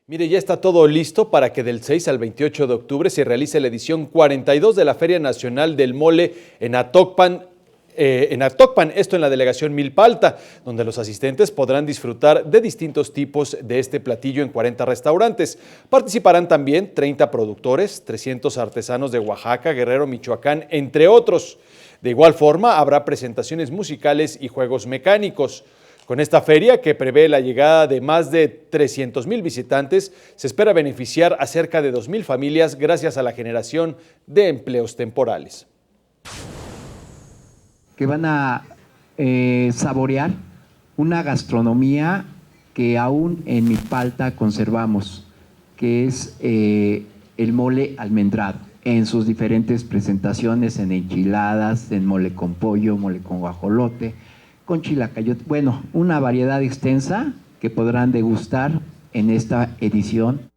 Mire, ya está todo listo para que del 6 al 28 de octubre se realice la edición 42 de la Feria Nacional del Mole en Atocpan, esto en la delegación Milpa Alta, donde los asistentes podrán disfrutar de distintos tipos de este platillo en 40 restaurantes. Participarán también 30 productores, 300 artesanos de Oaxaca, Guerrero, Michoacán, entre otros. De igual forma, habrá presentaciones musicales y juegos mecánicos. Con esta feria, que prevé la llegada de más de 300,000 visitantes, se espera beneficiar a cerca de 2,000 familias gracias a la generación de empleos temporales. Que van a saborear una gastronomía que aún en Milpa Alta conservamos, que es el mole almendrado, en sus diferentes presentaciones, en enchiladas, en mole con pollo, mole con guajolote, con chilacayote, bueno, una variedad extensa que podrán degustar en esta edición.